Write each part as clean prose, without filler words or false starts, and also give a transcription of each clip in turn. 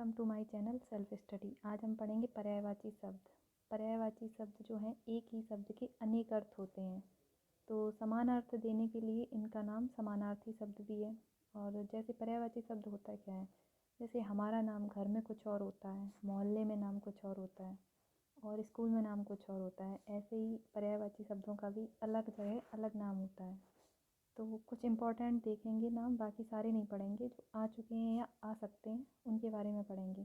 Welcome to my channel self study. आज हम पढ़ेंगे पर्यायवाची शब्द। पर्यायवाची शब्द जो हैं एक ही शब्द के अनेक अर्थ होते हैं, तो समान अर्थ देने के लिए इनका नाम समानार्थी शब्द भी है। और जैसे पर्यायवाची शब्द होता क्या है, जैसे हमारा नाम घर में कुछ और होता है, मोहल्ले में नाम कुछ और होता है और स्कूल में नाम कुछ और होता है, ऐसे ही पर्यायवाची शब्दों का भी अलग जगह अलग नाम होता है। तो कुछ इम्पोर्टेंट देखेंगे नाम, बाकी सारे नहीं पढ़ेंगे। जो आ चुके हैं या आ सकते हैं उनके बारे में पढ़ेंगे।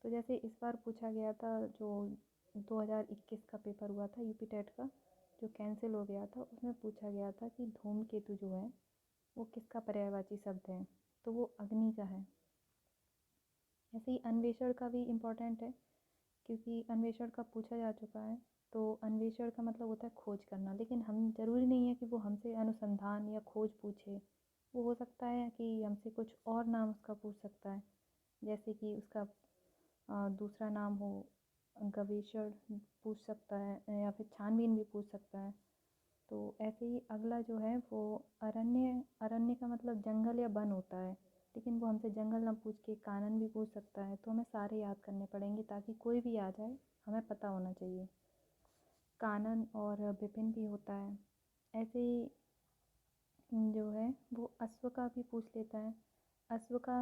तो जैसे इस बार पूछा गया था, जो 2021 का पेपर हुआ था यूपी टेट का, जो कैंसिल हो गया था, उसमें पूछा गया था कि धूमकेतु जो है वो किसका पर्यायवाची शब्द है, तो वो अग्नि का है। ऐसे ही अन्वेषण का भी इम्पोर्टेंट है, क्योंकि अन्वेषण का पूछा जा चुका है। तो अन्वेषण का मतलब होता है खोज करना, लेकिन हम ज़रूरी नहीं है कि वो हमसे अनुसंधान या खोज पूछे। वो हो सकता है कि हमसे कुछ और नाम उसका पूछ सकता है, जैसे कि उसका दूसरा नाम हो गवेषण पूछ सकता है, या फिर छानबीन भी पूछ सकता है। तो ऐसे ही अगला जो है वो अरण्य। अरण्य का मतलब जंगल या वन होता है, लेकिन वो हमसे जंगल ना पूछ के कानन भी पूछ सकता है। तो हमें सारे याद करने पड़ेंगे, ताकि कोई भी आ जाए हमें पता होना चाहिए। कानन और विपिन भी होता है। ऐसे ही जो है वो अश्व का भी पूछ लेता है। अश्व का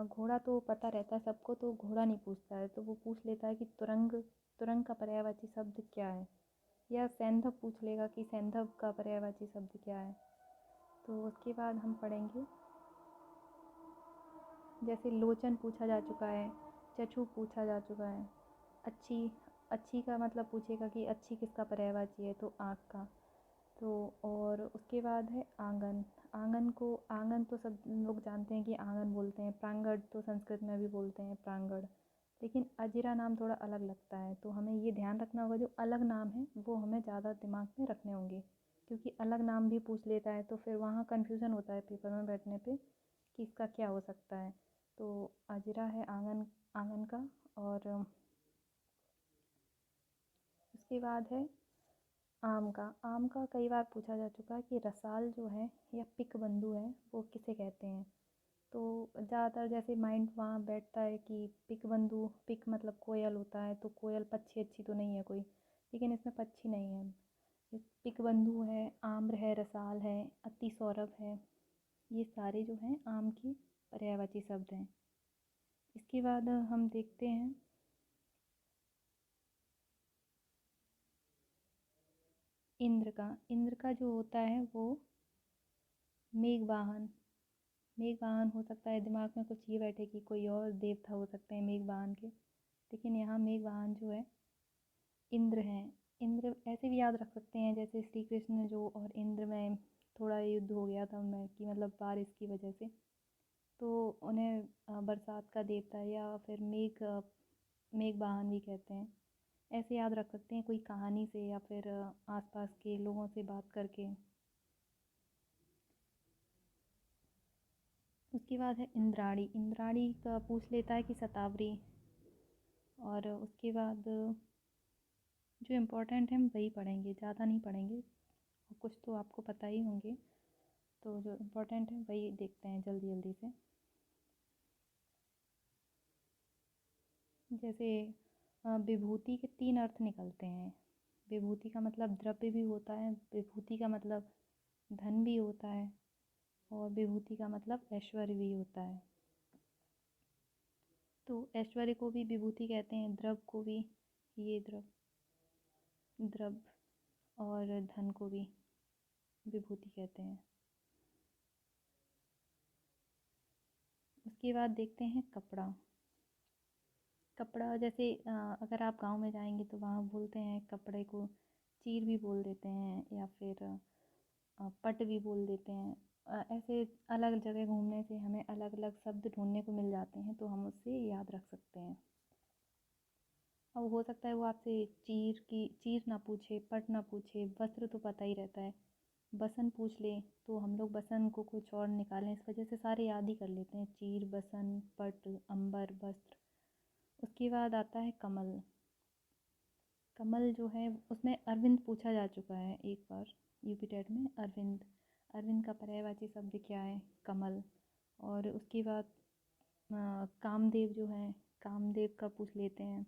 घोड़ा तो पता रहता है सबको, तो घोड़ा नहीं पूछता है, तो वो पूछ लेता है कि तुरंग। तुरंग का पर्यायवाची शब्द क्या है, या सैंधव पूछ लेगा कि सैंधव का पर्यायवाची शब्द क्या है। तो उसके बाद हम पढ़ेंगे, जैसे लोचन पूछा जा चुका है, चक्षु पूछा जा चुका है। अच्छी। अच्छी का मतलब पूछेगा कि अच्छी किसका पर्यायवाची है, तो आँख का। तो और उसके बाद है आंगन। आंगन तो सब लोग जानते हैं कि आंगन बोलते हैं। प्रांगण तो संस्कृत में भी बोलते हैं, प्रांगण। लेकिन अजिरा नाम थोड़ा अलग लगता है, तो हमें ये ध्यान रखना होगा, जो अलग नाम है वो हमें ज़्यादा दिमाग में रखने होंगे, क्योंकि अलग नाम भी पूछ लेता है तो फिर वहाँ कन्फ्यूज़न होता है पेपर में बैठने पे कि इसका क्या हो सकता है। तो अजिरा है आंगन, आंगन का। और उसके बाद है आम का। आम का कई बार पूछा जा चुका है कि रसाल जो है या पिक बंधु है वो किसे कहते हैं। तो ज़्यादातर जैसे माइंड वहाँ बैठता है कि पिक बंधु, पिक मतलब कोयल होता है, तो कोयल पक्षी अच्छी तो नहीं है कोई, लेकिन इसमें पक्षी नहीं है। पिक बंधु है, आम्र है, रसाल है, अति सौरभ है, ये सारे जो हैं आम की पर्यायवाची शब्द हैं। इसके बाद हम देखते हैं इंद्र का। इंद्र का जो होता है वो मेघवाहन। मेघवाहन हो सकता है, दिमाग में कुछ ये बैठे कि कोई और देवता हो सकते हैं मेघवाहन के, लेकिन यहाँ मेघवाहन जो है इंद्र हैं। इंद्र ऐसे भी याद रख सकते हैं, जैसे श्री कृष्ण जो और इंद्र में थोड़ा युद्ध हो गया था उनमें, कि मतलब बारिश की वजह से, तो उन्हें बरसात का देवता या फिर मेघवाहन भी कहते हैं। ऐसे याद रख सकते हैं कोई कहानी से, या फिर आसपास के लोगों से बात करके। उसके बाद है इंद्राणी। इंद्राणी का पूछ लेता है कि शतावरी। और उसके बाद जो इम्पोर्टेंट है हम वही पढ़ेंगे, ज़्यादा नहीं पढ़ेंगे, और कुछ तो आपको पता ही होंगे। तो जो इम्पोर्टेंट है वही देखते हैं जल्दी जल्दी से। जैसे विभूति के 3 अर्थ निकलते हैं। विभूति का मतलब द्रव्य भी होता है, विभूति का मतलब धन भी होता है, और विभूति का मतलब ऐश्वर्य भी होता है। तो ऐश्वर्य को भी विभूति कहते हैं, द्रव्य को भी, ये द्रव्य, और धन को भी विभूति कहते हैं। उसके बाद देखते हैं कपड़ा। कपड़ा जैसे अगर आप गांव में जाएंगे तो वहाँ बोलते हैं कपड़े को चीर भी बोल देते हैं, या फिर पट भी बोल देते हैं। ऐसे अलग जगह घूमने से हमें अलग अलग शब्द ढूंढने को मिल जाते हैं, तो हम उससे याद रख सकते हैं। अब हो सकता है वो आपसे चीर ना पूछे, पट ना पूछे, वस्त्र तो पता ही रहता है, बसन पूछ ले, तो हम लोग बसन को कुछ और निकालें, इस वजह से सारे याद ही कर लेते हैं, चीर, बसन, पट, अंबर, वस्त्र। उसके बाद आता है कमल। कमल जो है उसमें अरविंद पूछा जा चुका है एक बार यूपी टेट में। अरविंद। अरविंद का पर्यायवाची शब्द क्या है, कमल। और उसके बाद कामदेव जो है, कामदेव का पूछ लेते हैं।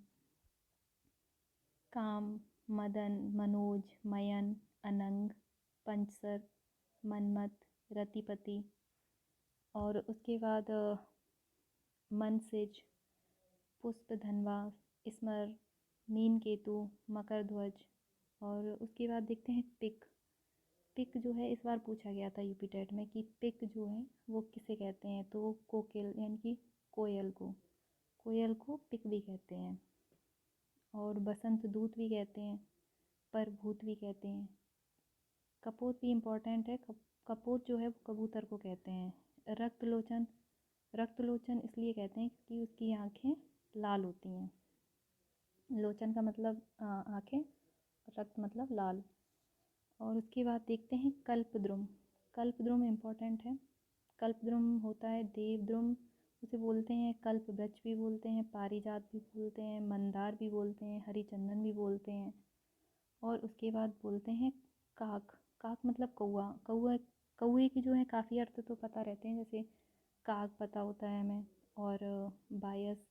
काम, मदन, मनोज, मयन, अनंग, पंचसर, मनमत, रतिपति। और उसके बाद मनसिज, पुष्पधनवा, स्मर, मीनकेतु, मकरध्वज। और उसके बाद देखते हैं पिक। पिक जो है इस बार पूछा गया था यूपी टेट में कि पिक जो है वो किसे कहते हैं, तो कोकिल यानी कि कोयल को पिक भी कहते हैं। और बसंत दूत भी कहते हैं, परभूत भी कहते हैं। कपोत भी इम्पोर्टेंट है। कपोत जो है वो कबूतर को कहते हैं। रक्तलोचन इसलिए कहते हैं क्योंकि उसकी आँखें लाल होती हैं। लोचन का मतलब आँखें, रक्त मतलब लाल। और उसके बाद देखते हैं कल्पद्रुम। कल्पद्रुम इम्पोर्टेंट है। कल्पद्रुम होता है देवद्रुम, उसे बोलते हैं। कल्पवृक्ष भी बोलते हैं, पारिजात भी बोलते हैं, मंदार भी बोलते हैं, हरिचंदन भी बोलते हैं। और उसके बाद बोलते हैं काक। काक मतलब कौआ। कौए की जो है काफ़ी अर्थ तो पता रहते हैं, जैसे काक पता होता है हमें, और बायस।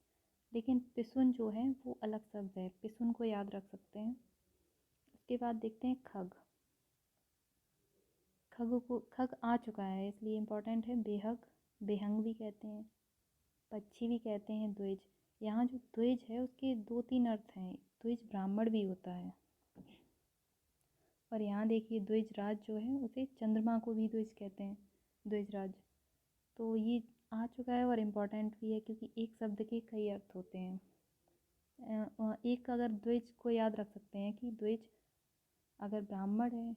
लेकिन पिसुन जो है वो अलग शब्द है, पिसुन को याद रख सकते हैं। उसके बाद देखते हैं खग। खग आ चुका है इसलिए इम्पोर्टेंट है। बेहग, बेहंग भी कहते हैं, पक्षी भी कहते हैं, द्विज। यहाँ जो द्विज है उसके 2-3 अर्थ हैं। द्विज ब्राह्मण भी होता है। और यहाँ देखिए द्विजराज जो है उसे चंद्रमा को भी द्विज कहते हैं, द्विजराज। तो ये आ चुका है और इम्पोर्टेंट भी है क्योंकि एक शब्द के कई अर्थ होते हैं। एक अगर द्विज को याद रख सकते हैं कि द्विज अगर ब्राह्मण है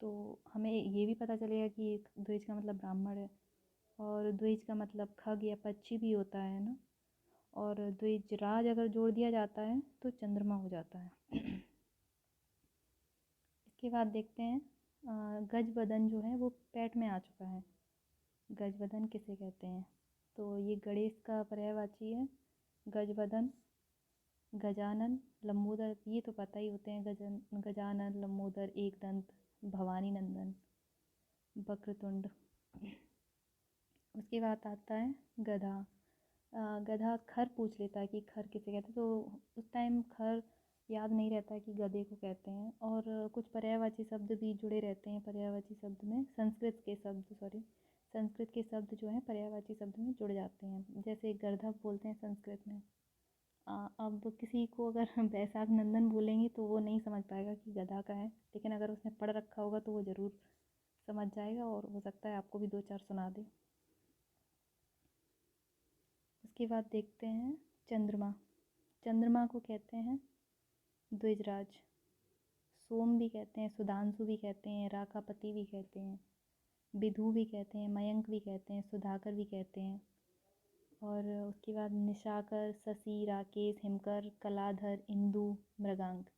तो हमें ये भी पता चलेगा कि एक द्विज का मतलब ब्राह्मण है। और द्विज का मतलब खग या पक्षी भी होता है ना। और द्विजराज अगर जोड़ दिया जाता है तो चंद्रमा हो जाता है। इसके बाद देखते हैं गजबदन जो है वो पैट में आ चुका है। गजबदन किसे कहते हैं, तो ये गणेश का पर्यायवाची है। गजबदन, गजानन, लंबोदर ये तो पता ही होते हैं। गजानन, लंबोदर, एकदंत, भवानी नंदन, वक्रतुंड। उसके बाद आता है गधा। गधा खर पूछ लेता है कि खर किसे कहते हैं, तो उस टाइम खर याद नहीं रहता है कि गधे को कहते हैं। और कुछ पर्यायवाची शब्द भी जुड़े रहते हैं पर्यायवाची शब्द में। संस्कृत के शब्द जो हैं पर्यायवाची शब्द में जुड़ जाते हैं, जैसे गर्दभ बोलते हैं संस्कृत में। अब किसी को अगर बैसाख नंदन बोलेंगे तो वो नहीं समझ पाएगा कि गधा का है, लेकिन अगर उसने पढ़ रखा होगा तो वो ज़रूर समझ जाएगा और हो सकता है आपको भी 2-4 सुना दे। उसके बाद देखते हैं चंद्रमा। चंद्रमा को कहते हैं द्विजराज। सोम भी कहते हैं, सुधांशु भी कहते हैं, राकापति भी कहते हैं, विधु भी कहते हैं, मयंक भी कहते हैं, सुधाकर भी कहते हैं। और उसके बाद निशाकर, शशि, राकेश, हिमकर, कलाधर, इंदु, मृगांक।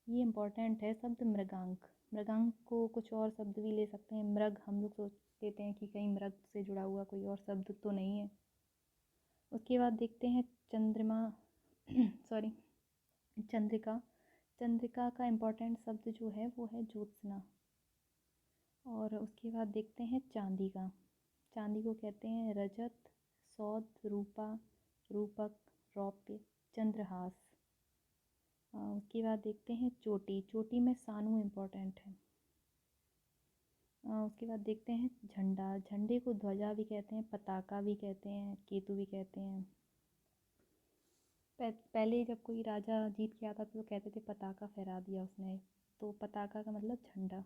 ये इम्पोर्टेंट है शब्द मृगांक। मृगांक को कुछ और शब्द भी ले सकते हैं। मृग हम लोग सोच लेते हैं कि कहीं मृग से जुड़ा हुआ कोई और शब्द तो नहीं है। उसके बाद देखते हैं चंद्रमा सॉरी चंद्रिका। चंद्रिका का इम्पोर्टेंट शब्द जो है वो है ज्योत्सना। और उसके बाद देखते हैं चांदी का। चांदी को कहते हैं रजत, सौद, रूपा, रूपक, रौप्य, चंद्रहास। उसके बाद देखते हैं चोटी। चोटी में सानू इम्पोर्टेंट है। उसके बाद देखते हैं झंडा। झंडे को ध्वजा भी कहते हैं, पताका भी कहते हैं, केतु भी कहते हैं। पहले जब कोई राजा जीत के आता था तो कहते थे पताका फहरा दिया उसने, तो पताका का मतलब झंडा।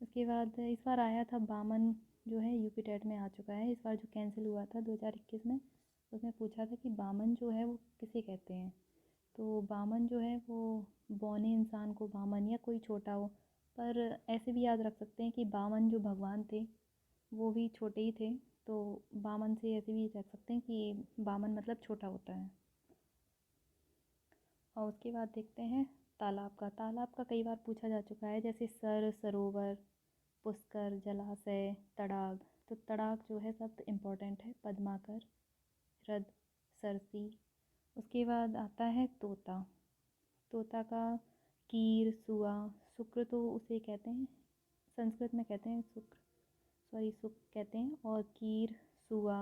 उसके बाद इस बार आया था बामन जो है यूपी टेट में आ चुका है। इस बार जो कैंसिल हुआ था 2021 में, उसमें पूछा था कि बामन जो है वो किसे कहते हैं। तो बामन जो है वो बौने इंसान को बामन, या कोई छोटा हो, पर ऐसे भी याद रख सकते हैं कि बामन जो भगवान थे वो भी छोटे ही थे, तो बामन से ऐसे भी रख सकते हैं कि बामन मतलब छोटा होता है। और उसके बाद देखते हैं तालाब का। तालाब का कई बार पूछा जा चुका है, जैसे सर, सरोवर, पुष्कर, जलाशय, तड़ाग। तो तड़ाग जो है शब्द इम्पोर्टेंट है। पद्माकर, हृद, सरसी। उसके बाद आता है तोता। तोता का कीर, सुआ, शुक्र तो उसे कहते हैं, संस्कृत में कहते हैं शुक्र कहते हैं। और कीर, सुआ,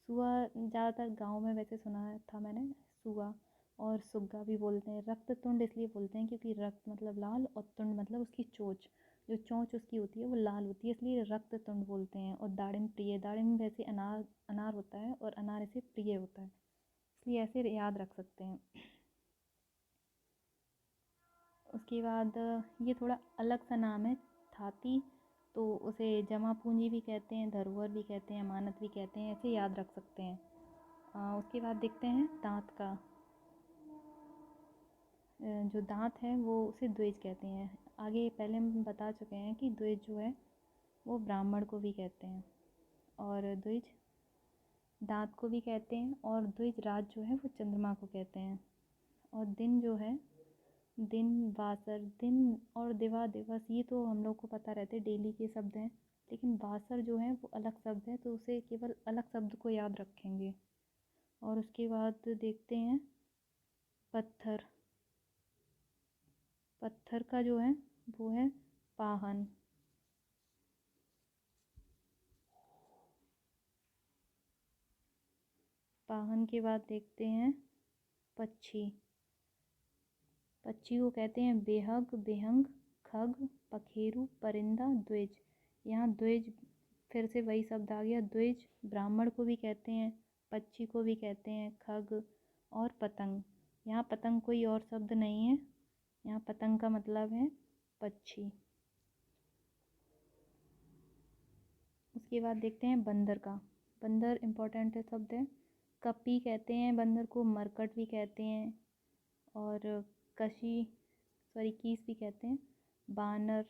सुआ ज़्यादातर गाँव में वैसे सुना था मैंने, सुआ और सुग्गा भी बोलते हैं। रक्ततुंड इसलिए बोलते हैं क्योंकि रक्त मतलब लाल और तुंड मतलब उसकी चोंच, जो चोंच उसकी होती है वो लाल होती है, इसलिए रक्ततुंड बोलते हैं। और दाड़िम प्रिय, दाड़िम वैसे अनार अनार होता है और अनार ऐसे प्रिय होता है, इसलिए ऐसे याद रख सकते हैं। उसके बाद ये थोड़ा अलग सा नाम है, थाती, तो उसे जमा पूंजी भी कहते हैं, धरोहर भी कहते हैं, अमानत भी कहते हैं, ऐसे याद रख सकते हैं। उसके बाद देखते हैं दांत का। जो दांत है वो उसे द्विज कहते हैं। आगे पहले हम बता चुके हैं कि द्विज जो है वो ब्राह्मण को भी कहते हैं, और द्विज दांत को भी कहते हैं, और द्विज राज जो है वो चंद्रमा को कहते हैं। और दिन जो है, दिन, वासर, दिन और दिवा, दिवस, ये तो हम लोग को पता रहते डेली के शब्द हैं, लेकिन वासर जो है वो अलग शब्द है, तो उसे केवल अलग शब्द को याद रखेंगे। और उसके बाद देखते हैं पत्थर। पत्थर का जो है वो है पाहन। पाहन के बाद देखते हैं पक्षी। पक्षी को कहते हैं बेहग, बेहंग, खग, पखेरु, परिंदा, द्विज। यहाँ द्विज फिर से वही शब्द आ गया, द्विज ब्राह्मण को भी कहते हैं, पक्षी को भी कहते हैं, खग और पतंग। यहाँ पतंग कोई और शब्द नहीं है, यहाँ पतंग का मतलब है पक्षी। उसके बाद देखते हैं बंदर का। बंदर इम्पोर्टेंट शब्द है। कपी कहते हैं बंदर को, मरकट भी कहते हैं, और कशी कीस भी कहते हैं। बानर,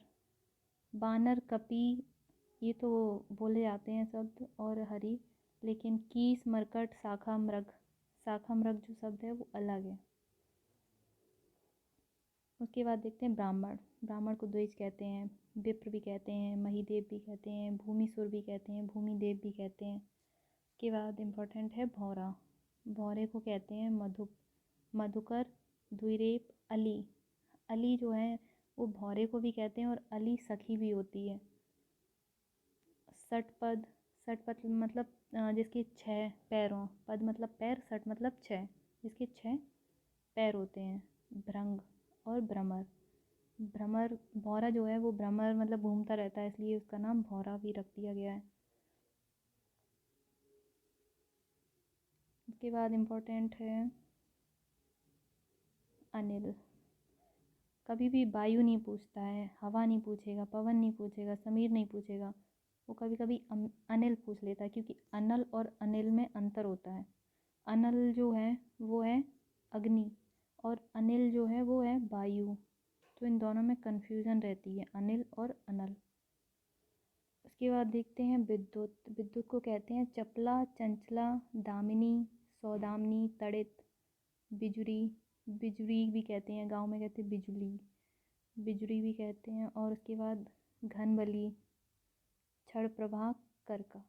बानर, कपी, ये तो बोले जाते हैं शब्द, और हरी, लेकिन कीस, मरकट, शाखा मृग, शाखा मृग जो शब्द है वो अलग है। उसके बाद देखते हैं ब्राह्मण। ब्राह्मण को द्विज कहते हैं, विप्र भी कहते हैं, महिदेव भी कहते हैं, भूमिसुर भी कहते हैं, भूमिदेव भी कहते हैं। उसके बाद इम्पोर्टेंट है भौरा। भौरे को कहते हैं मधुकर, द्विरेप, अली। अली जो है वो भौरे को भी कहते हैं, और अली सखी भी होती है। षटपद, षटपद मतलब जिसके 6 पैरों, पद मतलब पैर, षट मतलब 6, जिसके 6 पैर होते हैं। भृंग और भ्रमर। भ्रमर, भौरा जो है वो भ्रमर मतलब घूमता रहता है, इसलिए उसका नाम भौरा भी रख दिया गया है। उसके बाद इम्पोर्टेंट है अनिल। कभी भी वायु नहीं पूछता है, हवा नहीं पूछेगा, पवन नहीं पूछेगा, समीर नहीं पूछेगा, वो कभी कभी अनिल पूछ लेता है, क्योंकि अनल और अनिल में अंतर होता है। अनल जो है वो है अग्नि, और अनिल जो है वो है वायु, तो इन दोनों में कन्फ्यूज़न रहती है, अनिल और अनल। उसके बाद देखते हैं विद्युत। विद्युत को कहते हैं चपला, चंचला, दामिनी, सौदामिनी, तड़ित, बिजुरी। बिजुरी भी कहते हैं, गांव में कहते हैं बिजुली, बिजुरी भी कहते हैं। और उसके बाद घनबली, क्षण प्रभा, करका।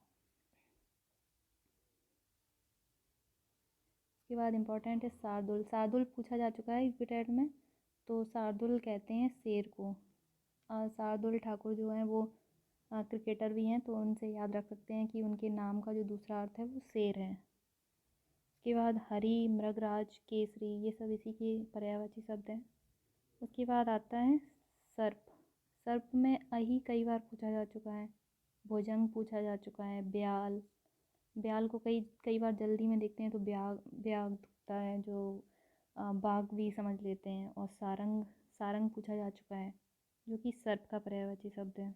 उसके बाद इम्पोर्टेंट है शार्दुल। शार्दुल पूछा जा चुका है यूपीटेट में, तो शार्दुल कहते हैं शेर को। शार्दुल ठाकुर जो हैं वो क्रिकेटर भी हैं, तो उनसे याद रख सकते हैं कि उनके नाम का जो दूसरा अर्थ है वो शेर है। उसके बाद हरी, मृगराज, केसरी, ये सब इसी के पर्यायवाची शब्द हैं। उसके बाद आता है सर्प। सर्प में अही कई बार पूछा जा चुका है, भुजंग पूछा जा चुका है, ब्याल। ब्याल को कई कई बार जल्दी में देखते हैं तो ब्याग ब्याग दिखता है, जो बाघ भी समझ लेते हैं। और सारंग, सारंग पूछा जा चुका है, जो कि सर्प का पर्यायवाची शब्द है।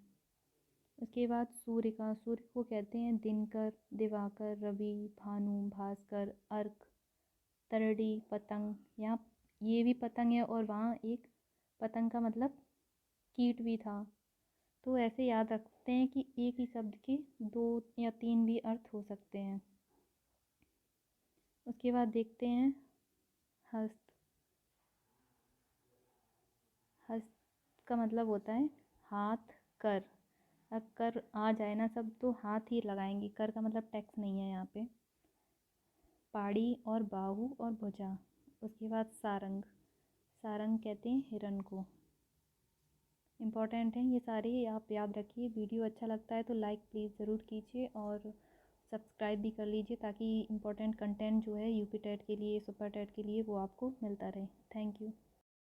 उसके बाद सूर्य का। सूर्य को कहते हैं दिनकर, दिवाकर, रवि, भानु, भास्कर, अर्क, तरडी, पतंग। यहाँ ये भी पतंग है, और वहाँ एक पतंग का मतलब कीट भी था, तो ऐसे याद रखते हैं कि एक ही शब्द के 2 या 3 भी अर्थ हो सकते हैं। उसके बाद देखते हैं हस्त। हस्त का मतलब होता है हाथ, कर। अब कर आ जाए ना सब तो हाथ ही लगाएंगे, कर का मतलब टैक्स नहीं है यहाँ पे। पाड़ी और बाहु और भुजा। उसके बाद सारंग। सारंग कहते हैं हिरण को। इम्पॉर्टेंट है ये सारे, आप याद रखिए। वीडियो अच्छा लगता है तो लाइक प्लीज़ ज़रूर कीजिए, और सब्सक्राइब भी कर लीजिए ताकि इम्पोर्टेंट कंटेंट जो है यूपी टेट के लिए, सुपर टेट के लिए वो आपको मिलता रहे। Thank you.